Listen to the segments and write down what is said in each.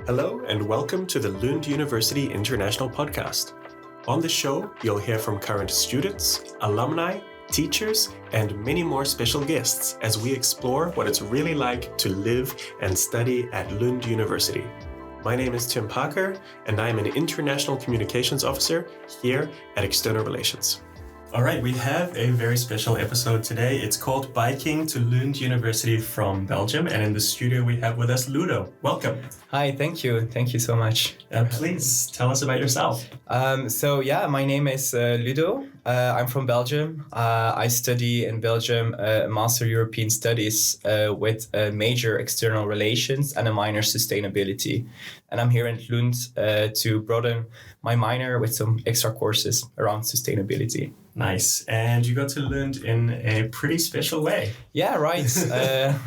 Hello and welcome to the Lund University International Podcast. On the show, you'll hear from current students, alumni, teachers, and many more special guests as we explore what it's really like to live and study at Lund University. My name is Tim Parker, and I am an International Communications Officer here at External Relations. All right, we have a very special episode today. It's called Biking to Lund University from Belgium, and in the studio we have with us Ludo. Welcome. Hi, thank you. Thank you so much. Please tell us about yourself. My name is Ludo. I'm from Belgium. I study in Belgium Master European Studies with a major external relations and a minor sustainability. And I'm here in Lund to broaden my minor with some extra courses around sustainability. Nice. And you got to Lund in a pretty special way. Yeah, right.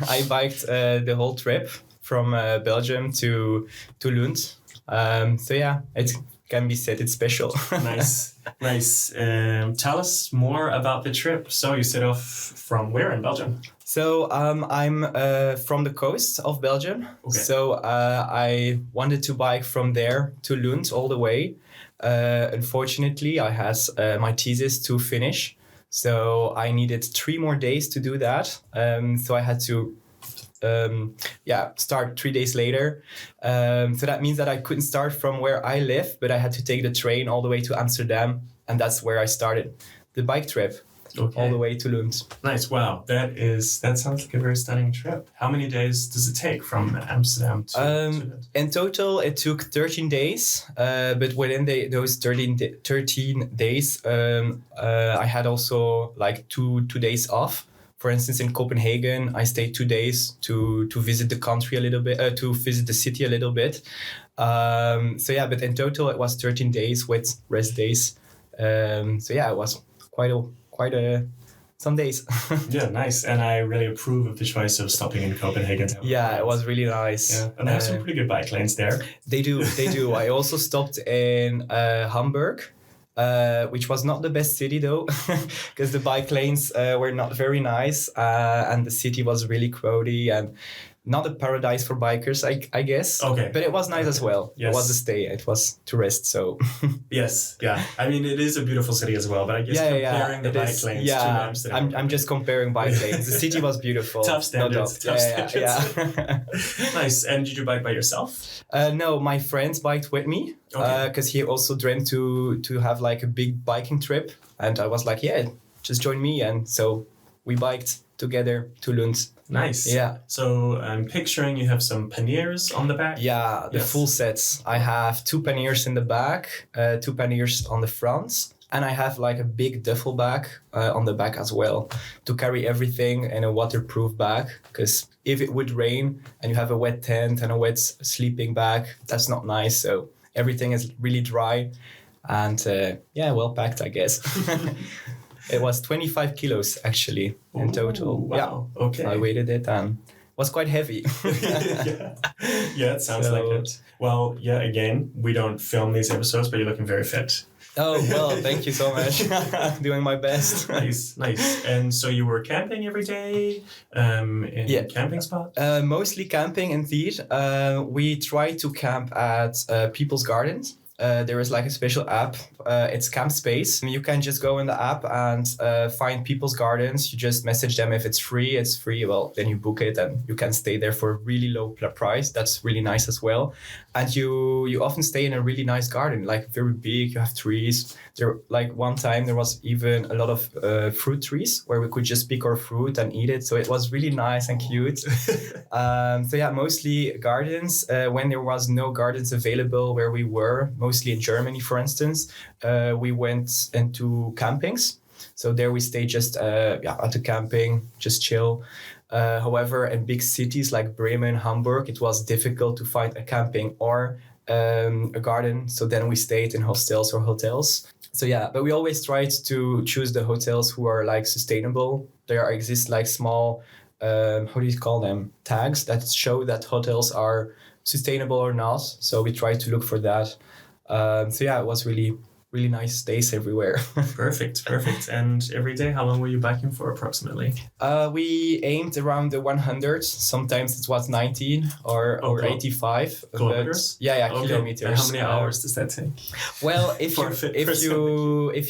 I biked the whole trip from Belgium to Lund. It can be said it's special. Nice. Tell us more about the trip. So you set off from where in Belgium? So I'm from the coast of Belgium. Okay. So I wanted to bike from there to Lund all the way. Unfortunately, I had my thesis to finish. So I needed 3 more days to do that. So I had to start 3 days later. So that means that I couldn't start from where I live, but I had to take the train all the way to Amsterdam. And that's where I started the bike trip. Okay. All the way to Lund. Nice. Wow. That sounds like a very stunning trip. How many days does it take from Amsterdam to Lund? In total, it took 13 days. But within those 13 days, I had also like two days off. For instance, in Copenhagen, I stayed 2 days to visit the country a little bit, to visit the city a little bit. But in total, it was 13 days with rest days. It was quite some days. Yeah, nice. And I really approve of the choice of stopping in Copenhagen. Yeah, it was really nice. Yeah. And they have some pretty good bike lanes there. They do. I also stopped in Hamburg, which was not the best city though, because the bike lanes were not very nice, and the city was really crowded and not a paradise for bikers, I guess. Okay. But it was nice as well. Yes. It was a stay. It was to rest. So. Yes. Yeah. I mean, it is a beautiful city as well. But I guess comparing the bike lanes to Amsterdam. I'm just comparing bike lanes. The city was beautiful. Tough standards. Tough standards. Yeah. Nice. And did you bike by yourself? No, my friends biked with me because he also dreamed to have like a big biking trip, and I was like, yeah, just join me, and so we biked together to Lund. Nice. Yeah. So I'm picturing you have some panniers on the back. Yeah, the full sets. I have 2 panniers in the back, 2 panniers on the front, and I have like a big duffel bag on the back as well to carry everything in a waterproof bag. Because if it would rain and you have a wet tent and a wet sleeping bag, that's not nice. So everything is really dry and well packed, I guess. It was 25 kilos actually in total. Wow. Yeah. Okay. I weighted it and was quite heavy. Yeah, it sounds like it. Well, yeah, again, we don't film these episodes, but you're looking very fit. Oh, well, thank you so much. Doing my best. Nice. And so you were camping every day in camping spots? Mostly camping indeed. We try to camp at people's gardens. There is like a special app. It's Camp Space. You can just go in the app and find people's gardens. You just message them if it's free. It's free. Well, then you book it and you can stay there for a really low price. That's really nice as well. And you often stay in a really nice garden, like very big. You have trees. There, like one time there was even a lot of fruit trees where we could just pick our fruit and eat it. So it was really nice and cute. Mostly gardens. When there was no gardens available where we were, mostly in Germany, for instance, we went into campings. So there we stayed just at the camping, just chill. However, in big cities like Bremen, Hamburg, it was difficult to find a camping or a garden. So then we stayed in hostels or hotels. So but we always tried to choose the hotels who are like sustainable. There exist like small, how do you call them? Tags that show that hotels are sustainable or not. So we tried to look for that. It was really really nice days everywhere. Perfect. And every day, how long were you biking for approximately? We aimed around the 100. Sometimes it was 19 or 85 kilometers. Kilometers. And how many hours does that take? Well, if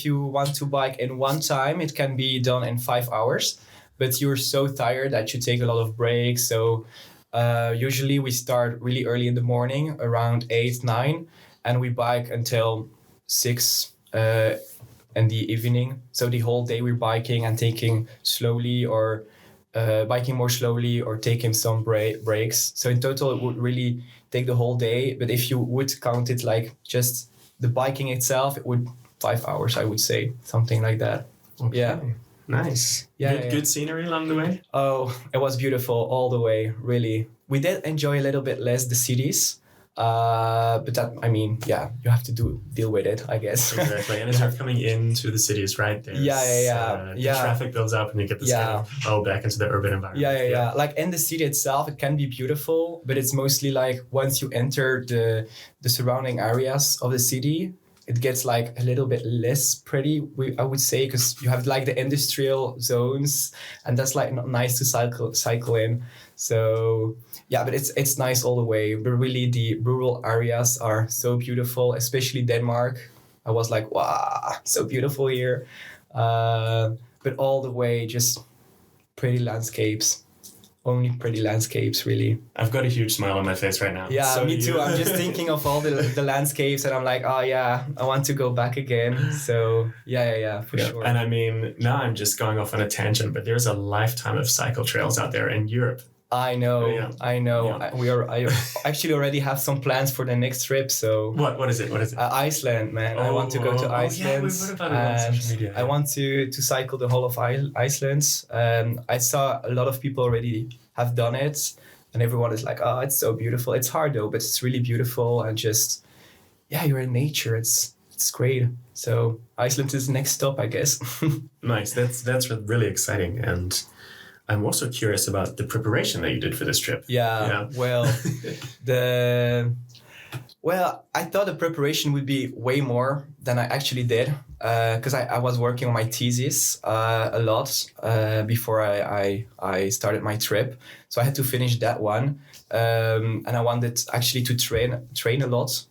you want to bike in one time, it can be done in 5 hours. But you're so tired that you take a lot of breaks. So usually we start really early in the morning, around 8, 9, and we bike until 6 in the evening. So the whole day we're biking and taking slowly or biking more slowly or taking some breaks. So in total, it would really take the whole day. But if you would count it like just the biking itself, it would 5 hours, I would say, something like that. Okay. Yeah. Nice. Good scenery along the way? Oh, it was beautiful all the way, really. We did enjoy a little bit less the cities. But that, I mean, yeah, you have to deal with it, I guess. Exactly. And as you're coming into the cities, right? There's, the traffic builds up and you get this kind of back into the urban environment. Yeah. Like in the city itself, it can be beautiful, but it's mostly like once you enter the surrounding areas of the city, it gets like a little bit less pretty, I would say, because you have like the industrial zones, and that's like not nice to cycle in. So yeah, but it's nice all the way. But really, the rural areas are so beautiful, especially Denmark. I was like, wow, so beautiful here. But all the way, just pretty landscapes. Only pretty landscapes, really. I've got a huge smile on my face right now. Yeah, so me too. I'm just thinking of all the landscapes, and I'm like, oh yeah, I want to go back again. So yeah, for sure. And I mean, now I'm just going off on a tangent, but there's a lifetime of cycle trails out there in Europe. I know. Yeah. I actually already have some plans for the next trip. So what is it? Iceland, man. I want to go to Iceland. Yeah, we heard about it on social media. I want to cycle the whole of Iceland. I saw a lot of people already have done it, and everyone is like, "Oh, it's so beautiful." It's hard though, but it's really beautiful, and just you're in nature. It's great. So Iceland is the next stop, I guess. Nice. That's really exciting. And I'm also curious about the preparation that you did for this trip. Yeah. Well, I thought the preparation would be way more than I actually did, because I was working on my thesis a lot before I started my trip. So I had to finish that one, and I wanted actually to train a lot,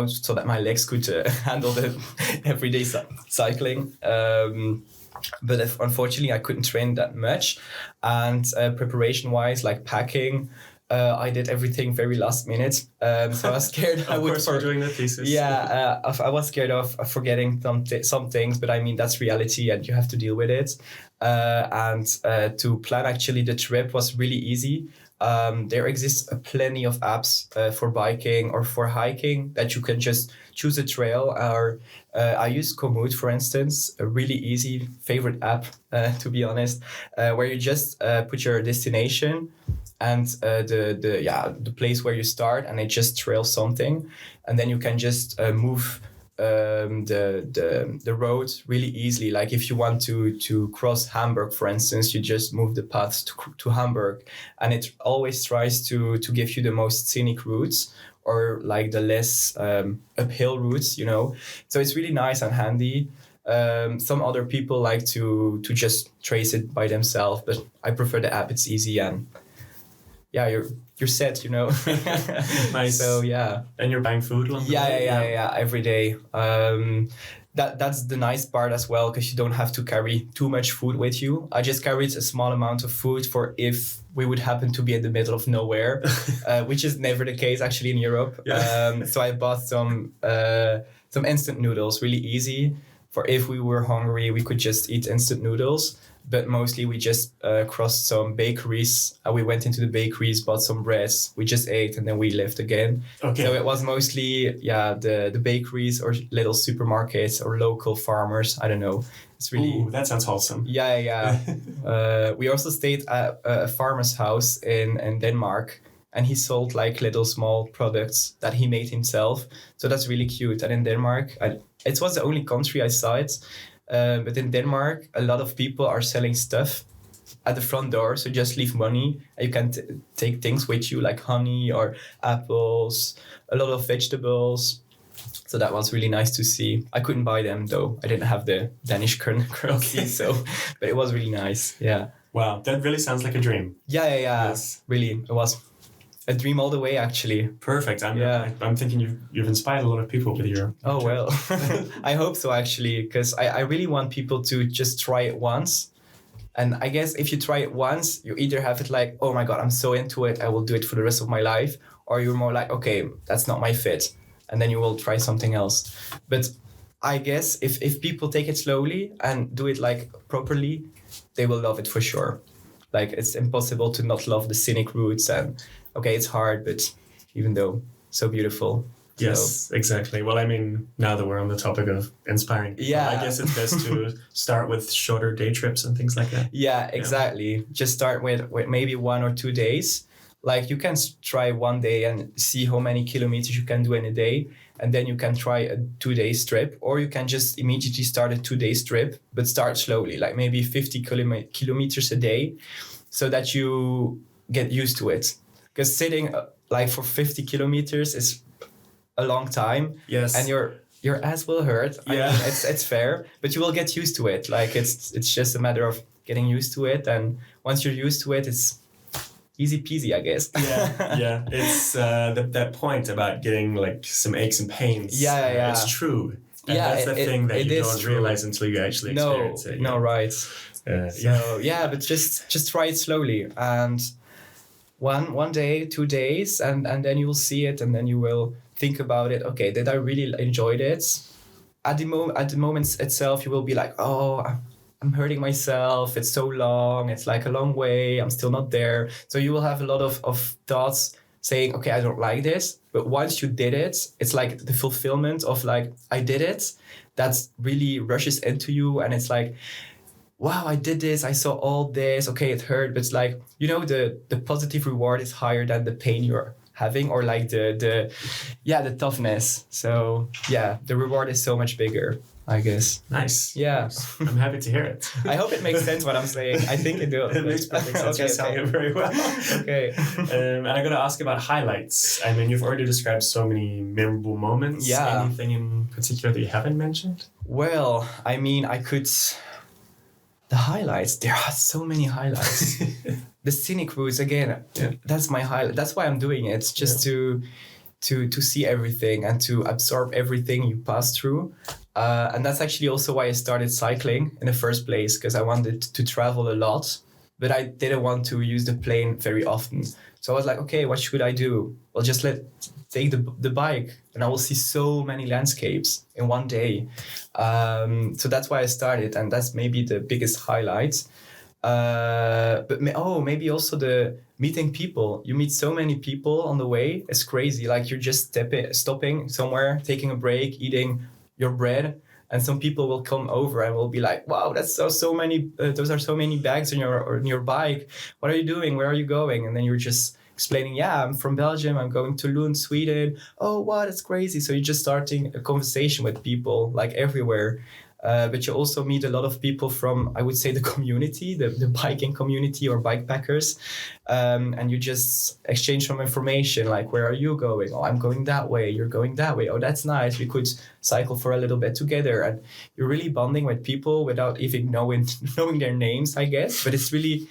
so that my legs could handle the everyday cycling. But unfortunately, I couldn't train that much. And preparation-wise, like packing, I did everything very last minute. So I was scared. Of course, we're doing the thesis. Yeah, I was scared of forgetting some things, but I mean, that's reality and you have to deal with it. And to plan actually the trip was really easy. There exists plenty of apps for biking or for hiking that you can just choose a trail. Or I use Komoot, for instance, a really easy favorite app, to be honest, where you just put your destination and the place where you start, and it just trails something, and then you can just move the road really easily. Like if you want to cross Hamburg, for instance, you just move the path to Hamburg, and it always tries to give you the most scenic routes or like the less uphill routes, So it's really nice and handy. Some other people like to just trace it by themselves, but I prefer the app. It's easy and you're set, Nice. So yeah. And you're buying food along the way? Yeah, every day. That's the nice part as well, because you don't have to carry too much food with you. I just carried a small amount of food for if we would happen to be in the middle of nowhere, which is never the case actually in Europe. Yeah. So I bought some instant noodles, really easy. For if we were hungry, we could just eat instant noodles. But mostly we just crossed some bakeries. We went into the bakeries, bought some breads. We just ate and then we left again. Okay. So it was mostly, the bakeries or little supermarkets or local farmers. I don't know. It's really... Ooh, that sounds wholesome. Yeah. We also stayed at a farmer's house in Denmark. And he sold like little small products that he made himself. So that's really cute. And in Denmark, it was the only country I saw it. But in Denmark, a lot of people are selling stuff at the front door. So just leave money. And you can take things with you like honey or apples, a lot of vegetables. So that was really nice to see. I couldn't buy them though. I didn't have the Danish currency, but it was really nice. Yeah. Wow, that really sounds like a dream. Yeah. Yes. Really, it was a dream all the way, actually. Perfect. I'm thinking you've inspired a lot of people with your. Oh well, I hope so actually, because I really want people to just try it once. And I guess if you try it once, you either have it like, oh my God, I'm so into it, I will do it for the rest of my life, or you're more like, okay, that's not my fit, and then you will try something else. But I guess if people take it slowly and do it like properly, they will love it for sure. Like it's impossible to not love the scenic routes, and okay, it's hard, but even though so beautiful. Yes, so. Exactly. Well, I mean, now that we're on the topic of inspiring people, I guess it's best to start with shorter day trips and things like that. Yeah, exactly. Yeah. Just start with maybe 1 or 2 days. Like you can try 1 day and see how many kilometers you can do in a day. And then you can try a 2-day trip, or you can just immediately start a 2-day trip, but start slowly, like maybe 50 kilometers a day, so that you get used to it. Because sitting like for 50 kilometers is a long time. Yes. And your ass will hurt. Yeah. I mean, it's fair, but you will get used to it. Like it's just a matter of getting used to it. And once you're used to it, it's easy peasy, I guess. Yeah. It's that point about getting like some aches and pains. Yeah. It's true. And that's the thing that you don't realize until you actually experience it. No, right. But just try it slowly, and one day, 2 days, and then you will see it, and then you will think about it. Okay, did I really enjoy it? At the moment itself, you will be like, oh, I'm hurting myself. It's so long. It's like a long way. I'm still not there. So you will have a lot of thoughts saying, okay, I don't like this. But once you did it, it's like the fulfillment of like, I did it. That really rushes into you. And it's like, wow, I did this. I saw all this. Okay, it hurt. But it's like, the positive reward is higher than the pain you're having, or like the toughness. So yeah, the reward is so much bigger, I guess. Nice. Yeah. Nice. I'm happy to hear it. I hope it makes sense what I'm saying. I think it does. It makes perfect sense. You're selling it very well. Okay. And I got to ask about highlights. I mean, you've already described so many memorable moments. Yeah. Anything in particular that you haven't mentioned? Well, I mean, the highlights, there are so many highlights. The scenic routes, again, that's my highlight. That's why I'm doing it, just to see everything and to absorb everything you pass through. And that's actually also why I started cycling in the first place, because I wanted to travel a lot, but I didn't want to use the plane very often. So I was like, okay, what should I do? Well, just take the bike, and I will see so many landscapes in one day. So that's why I started, and that's maybe the biggest highlight. But maybe also the meeting people. You meet so many people on the way. It's crazy. Like you're just stopping somewhere, taking a break, eating your bread, and some people will come over and will be like, wow, that's so many. Those are so many bags on your bike. What are you doing? Where are you going? And then you're just explaining, yeah, I'm from Belgium. I'm going to Lund, Sweden. Oh, wow, that's crazy. So you're just starting a conversation with people like everywhere. But you also meet a lot of people from, I would say, the community, the biking community or bikepackers. And you just exchange some information like, where are you going? Oh, I'm going that way. You're going that way. Oh, that's nice. We could cycle for a little bit together. And you're really bonding with people without even knowing their names, I guess. But it's really,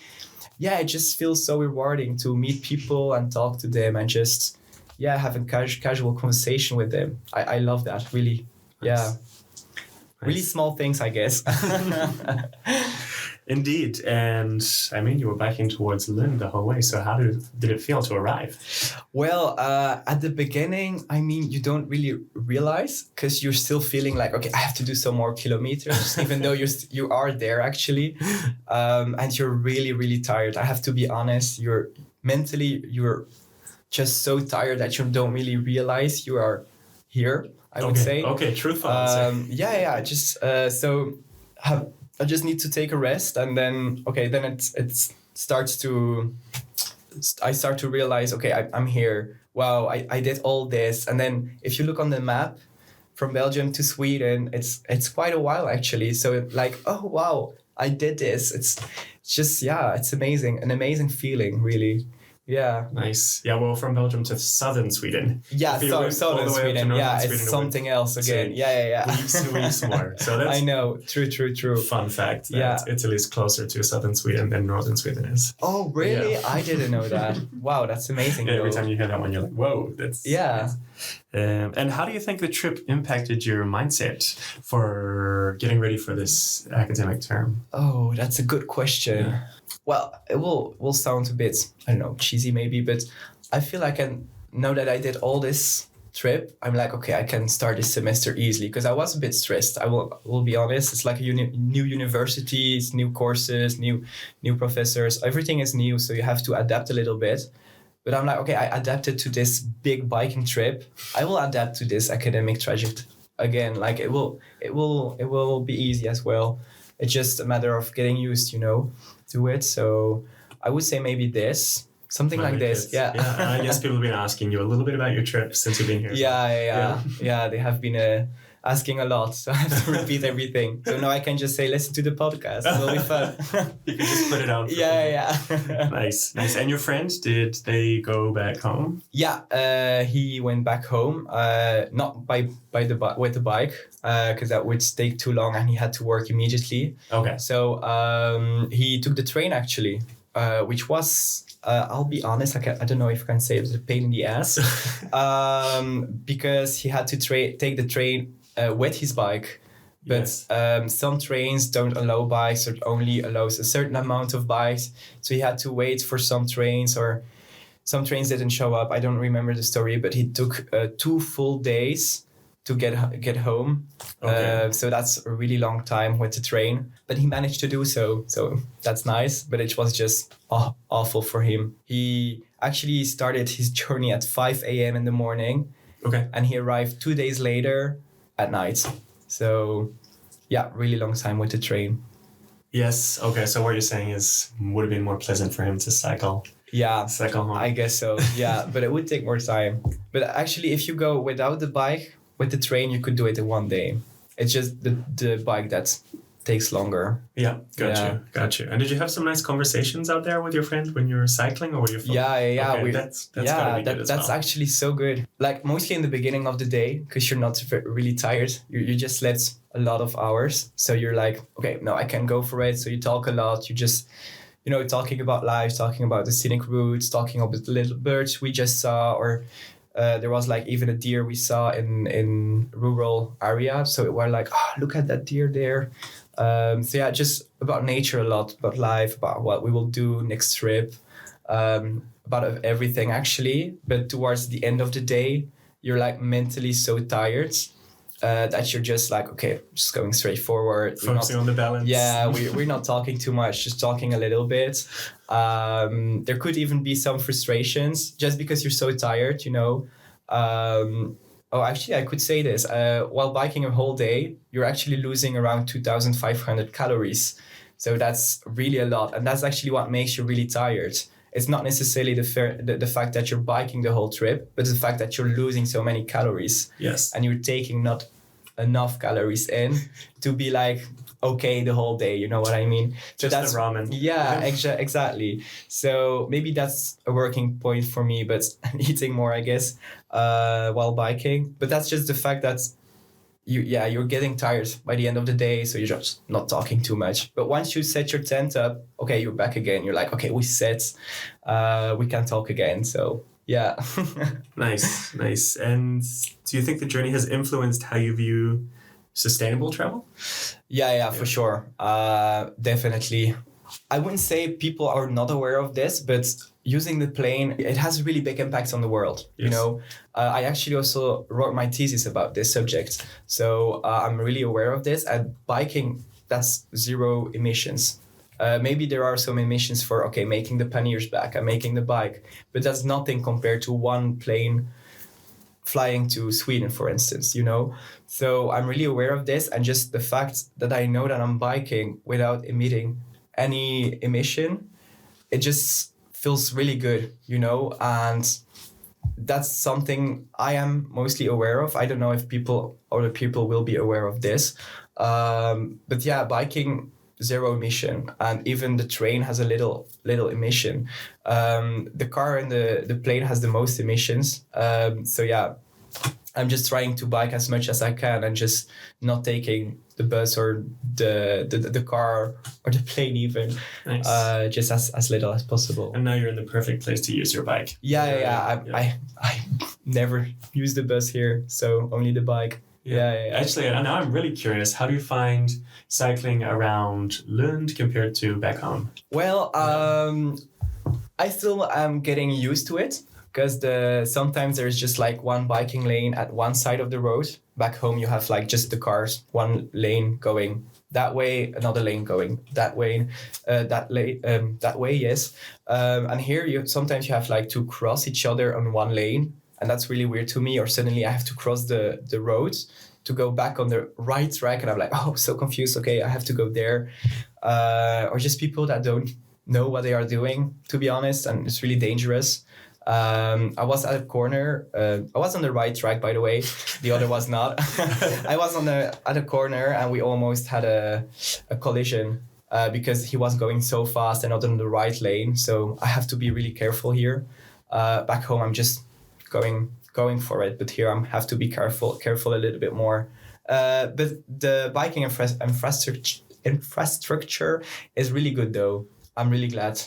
it just feels so rewarding to meet people and talk to them and just, have a casual conversation with them. I love that, really. Nice. Yeah. Really small things, I guess. Indeed. And I mean, you were biking towards Lund the whole way. So how did it feel to arrive? Well, at the beginning, I mean, you don't really realize because you're still feeling like, okay, I have to do some more kilometers, even though you are there actually. And you're really, really tired. I have to be honest. You're just so tired that you don't really realize you are here. I would say. Okay, truthful. Just I just need to take a rest, and then it starts to. I start to realize, okay, I'm here. Wow, I did all this, and then if you look on the map, from Belgium to Sweden, it's quite a while actually. So like, oh wow, I did this. It's just it's amazing, an amazing feeling, really. Yeah. Nice. Yeah, well, from Belgium to southern Sweden. Yeah, If you went all southern the way up to Sweden. northern Yeah, Sweden, it's it something would else again. take Yeah. Weeks more. So that's I know. True. fun fact that Yeah. Italy is closer to southern Sweden than northern Sweden is. Oh, really? Yeah. I didn't know that. Wow, that's amazing. Yeah, every though. time you hear that one, you're like, whoa, that's... Yeah. And how do you think the trip impacted your mindset for getting ready for this academic term? Oh, that's a good question. Yeah. Well, it will sound a bit, I don't know, cheesy maybe, but I feel like now that I did all this trip, I'm like, okay, I can start this semester easily, because I was a bit stressed. I will be honest. It's like a new universities, new courses, new professors. Everything is new, so you have to adapt a little bit. But I'm like, okay, I adapted to this big biking trip. I will adapt to this academic trajectory again. Like it will be easy as well. It's just a matter of getting used, to it. So I would say maybe something like this. Yeah. Yeah. I guess people have been asking you a little bit about your trip since you've been here. Yeah. They have been asking a lot, so I have to repeat everything. So now I can just say, listen to the podcast. It will be fun. You can just put it out. Yeah. Nice. And your friends, did they go back home? Yeah, he went back home, not with the bike, because that would take too long and he had to work immediately. Okay. So he took the train actually, which was, I'll be honest, I don't know if I can say it was a pain in the ass, because he had to take the train with his bike. But Yes. some trains don't allow bikes, or only allows a certain amount of bikes. So he had to wait for some trains, or some trains didn't show up. I don't remember the story, but he took 2 full days to get home. Okay. So that's a really long time with the train. But he managed to do so. So that's nice. But it was just awful for him. He actually started his journey at 5 a.m. in the morning. Okay. And he arrived 2 days later at night. So yeah, really long time with the train. Yes. Okay. So what you're saying is would have been more pleasant for him to cycle home. I guess so. Yeah, but it would take more time. But actually, if you go without the bike, with the train, you could do it in 1 day. It's just the bike that takes longer. Yeah. Got you. And did you have some nice conversations out there with your friend when you were cycling, or were you? Yeah. Okay, that's gotta be good as that's well. actually so good. Like mostly in the beginning of the day, because you're not really tired. You just let a lot of hours, so you're like, okay, no, I can go for it. So you talk a lot. You just, talking about life, talking about the scenic routes, talking about the little birds we just saw, or there was like even a deer we saw in rural area. So we're like, look at that deer there. So yeah, just about nature a lot, about life, about what we will do next trip, about everything actually. But towards the end of the day, you're like mentally so tired that you're just like, okay, just going straight forward. Focusing on the balance. Yeah, we're not talking too much, just talking a little bit. There could even be some frustrations just because you're so tired, Actually, I could say this. While biking a whole day, you're actually losing around 2,500 calories. So that's really a lot. And that's actually what makes you really tired. It's not necessarily the fact that you're biking the whole trip, but the fact that you're losing so many calories. Yes. And you're taking not enough calories in to be like, okay, the whole day, you know what I mean? So Just that's the ramen. Yeah, exactly. So maybe that's a working point for me, but eating more, I guess, while biking. But that's just the fact that you're getting tired by the end of the day, so you're just not talking too much. But once you set your tent up, okay, you're back again. You're like, okay, we can talk again. So yeah. Nice. And do you think the journey has influenced how you view sustainable travel? Yeah, for sure. Definitely. I wouldn't say people are not aware of this, but using the plane, it has a really big impact on the world. Yes. I actually also wrote my thesis about this subject. So I'm really aware of this. And biking, that's 0 emissions. Maybe there are some emissions for, making the panniers back and making the bike, but that's nothing compared to one plane flying to Sweden, for instance, So I'm really aware of this, and just the fact that I know that I'm biking without emitting any emission, it just feels really good, and that's something I am mostly aware of. I don't know if other people will be aware of this. But yeah, biking, zero emission, and even the train has a little emission. The car and the plane has the most emissions. So yeah, I'm just trying to bike as much as I can and just not taking the bus or the car or the plane even. Nice. Just as little as possible. And now you're in the perfect place to use your bike. Yeah. I never use the bus here, so only the bike. Yeah. Actually, now I'm really curious. How do you find cycling around Lund compared to back home? Well, I still am getting used to it, because sometimes there's just like one biking lane at one side of the road. Back home, you have like just the cars, one lane going that way, another lane going that way, that way, yes. And here sometimes you have like to cross each other on one lane, and that's really weird to me. Or suddenly I have to cross the road to go back on the right track, and I'm like, oh, so confused. Okay, I have to go there. Or just people that don't know what they are doing, to be honest, and it's really dangerous. I was at a corner. I was on the right track, by the way. The other was not. I was at a corner, and we almost had a collision because he was going so fast and not in the right lane. So I have to be really careful here. Back home, I'm just going for it, but here I have to be careful a little bit more. But the biking infrastructure is really good, though. I'm really glad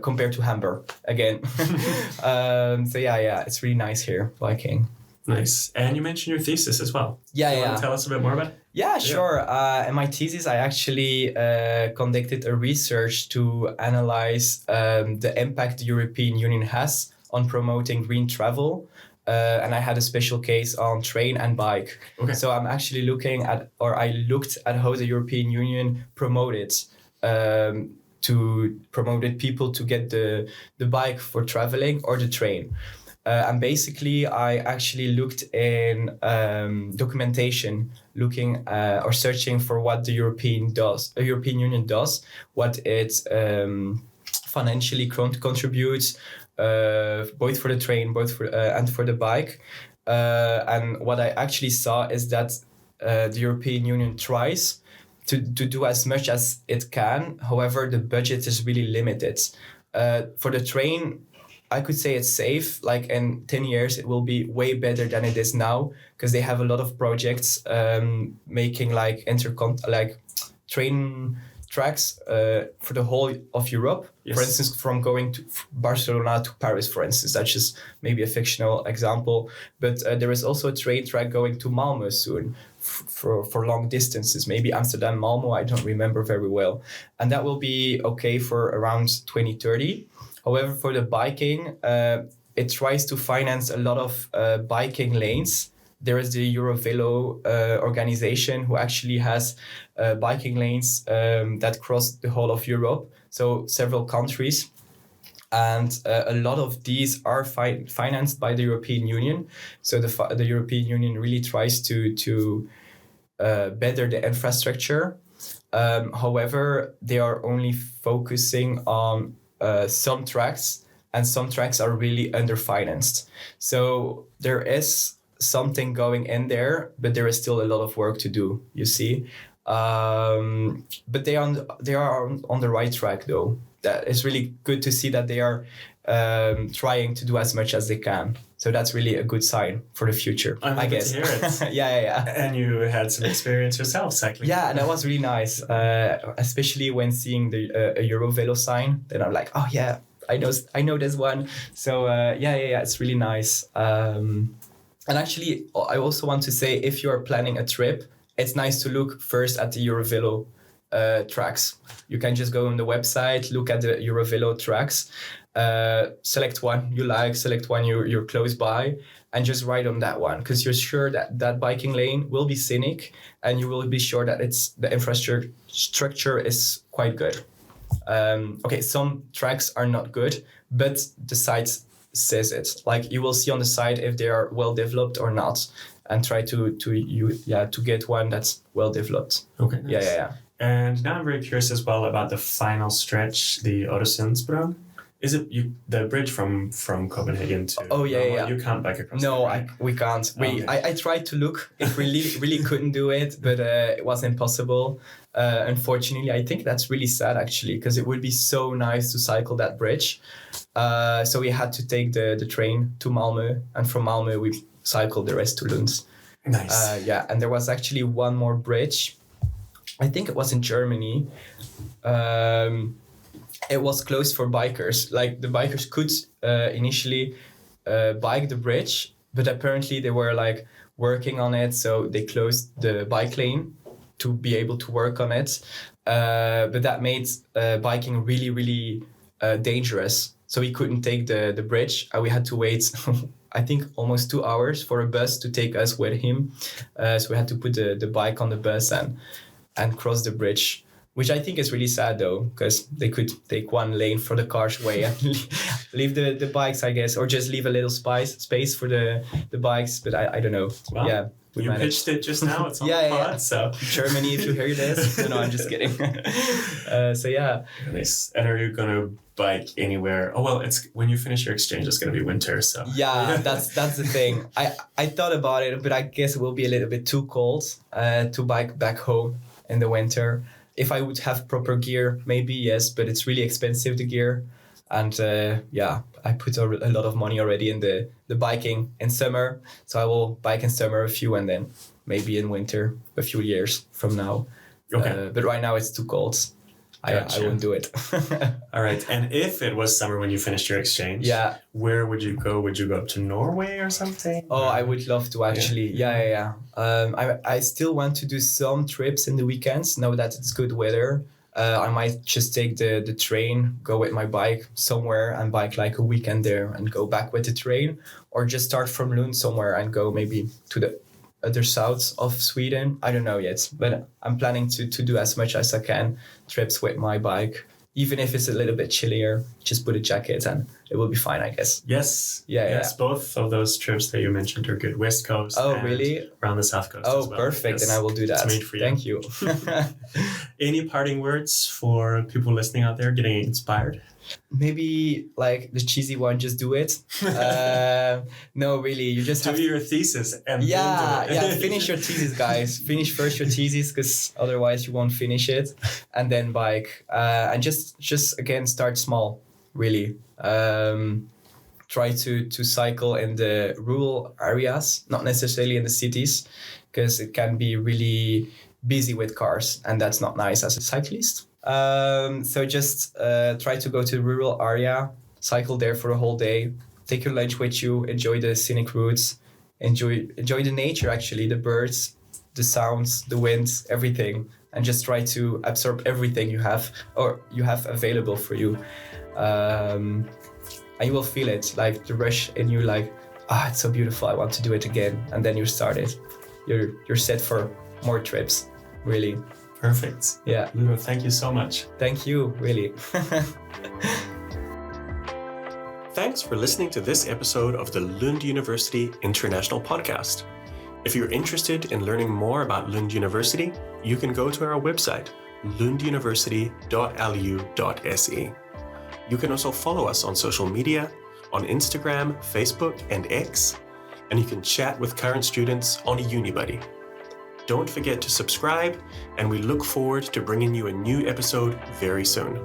compared to Hamburg again. So yeah, it's really nice here biking. Nice. And you mentioned your thesis as well. Yeah. Want to tell us a bit more about it? Yeah, sure. In my thesis, I actually conducted a research to analyze the impact the European Union has on promoting green travel. And I had a special case on train and bike. Okay. So I'm actually I looked at how the European Union promoted people to get the bike for traveling or the train. And basically, I actually looked in documentation, looking or searching for what the European Union does, what it financially contributes, both for the train, and for the bike. And what I actually saw is that the European Union tries to do as much as it can. However, the budget is really limited. For the train, I could say it's safe. Like in 10 years, it will be way better than it is now, because they have a lot of projects making like train tracks for the whole of Europe. Yes. For instance, from going to Barcelona to Paris, for instance. That's just maybe a fictional example. But there is also a train track going to Malmö soon for long distances. Maybe Amsterdam, Malmö, I don't remember very well. And that will be okay for around 2030. However, for the biking, it tries to finance a lot of biking lanes. There is the Eurovelo organization who actually has biking lanes that cross the whole of Europe, so several countries. And a lot of these are financed by the European Union. So the European Union really tries to better the infrastructure. However, they are only focusing on some tracks, and some tracks are really underfinanced. So there is something going in there, but there is still a lot of work to do, you see. But they are on the right track, though. That is really good to see that they are trying to do as much as they can. So that's really a good sign for the future, I guess. To hear it. Yeah. And you had some experience yourself cycling. Yeah, and that was really nice, especially when seeing the Eurovelo sign. Then I'm like, oh yeah, I know this one. So yeah, it's really nice. And actually, I also want to say, if you're planning a trip, it's nice to look first at the Eurovelo tracks. You can just go on the website, look at the Eurovelo tracks, select one you like, select one you're close by, and just ride on that one, because you're sure that biking lane will be scenic, and you will be sure that the infrastructure is quite good. Okay, some tracks are not good, but the site says it. Like, you will see on the site if they are well developed or not, and try to get one that's well developed. Okay. Nice. Yeah. And now I'm very curious as well about the final stretch, the Øresundsbron. Is it the bridge from Copenhagen to? Oh yeah. You can't bike across. No, it, right? we can't. I tried to look if we really couldn't do it, but it was impossible. Unfortunately, I think that's really sad actually, because it would be so nice to cycle that bridge. So we had to take the train to Malmö, and from Malmö we cycled the rest to Lund. Nice. And there was actually one more bridge. I think it was in Germany. It was closed for bikers. Like the bikers could initially bike the bridge, but apparently they were like working on it, so they closed the bike lane to be able to work on it. But that made biking really, really dangerous. So we couldn't take the bridge. We had to wait, I think, almost 2 hours for a bus to take us with him. So we had to put the bike on the bus and cross the bridge, which I think is really sad though, because they could take one lane for the cars way and leave the bikes, I guess, or just leave a little space for the bikes. But I don't know. Well, yeah. You pitched it just now. It's on the pod, so Germany, if you hear this. No, I'm just kidding. So yeah. Nice. And are you gonna bike anywhere? Oh well, it's when you finish your exchange, it's gonna be winter. So yeah, that's the thing. I thought about it, but I guess it will be a little bit too cold to bike back home in the winter. If I would have proper gear, maybe yes, but it's really expensive, the gear. And I put a lot of money already in the biking in summer. So I will bike in summer a few, and then maybe in winter a few years from now. Okay. But right now it's too cold. Gotcha. I wouldn't do it. All right. And if it was summer when you finished your exchange, where would you go? Would you go up to Norway or something? Oh, I would love to actually. Yeah. I still want to do some trips in the weekends now that it's good weather. I might just take the train, go with my bike somewhere and bike like a weekend there and go back with the train, or just start from Lund somewhere and go maybe to the other south of Sweden. I don't know yet, but I'm planning to do as much as I can trips with my bike. Even if it's a little bit chillier, just put a jacket and it will be fine, I guess. Yes. Yes, both of those trips that you mentioned are good. West Coast. Oh, really? Around the South Coast Oh, as well. perfect. Yes. Then I will do that. It's made for you. Thank you. Any parting words for people listening out there getting inspired? Maybe like the cheesy one, just do it. No, really, you just do have your thesis and finish your thesis, guys. Finish first your thesis, because otherwise you won't finish it, and then bike. And just again start small. Really, try to cycle in the rural areas, not necessarily in the cities, because it can be really busy with cars, and that's not nice as a cyclist. So just try to go to the rural area, cycle there for a whole day, take your lunch with you, enjoy the scenic routes, enjoy the nature actually, the birds, the sounds, the winds, everything, and just try to absorb everything you have available for you. And you will feel it, like the rush in you, like, it's so beautiful, I want to do it again. And then you start it. You're set for more trips, really. Perfect. Yeah. Ludo, thank you so much. Thank you, really. Thanks for listening to this episode of the Lund University International Podcast. If you're interested in learning more about Lund University, you can go to our website, lunduniversity.lu.se. You can also follow us on social media, on Instagram, Facebook, and X, and you can chat with current students on UniBuddy. Don't forget to subscribe, and we look forward to bringing you a new episode very soon.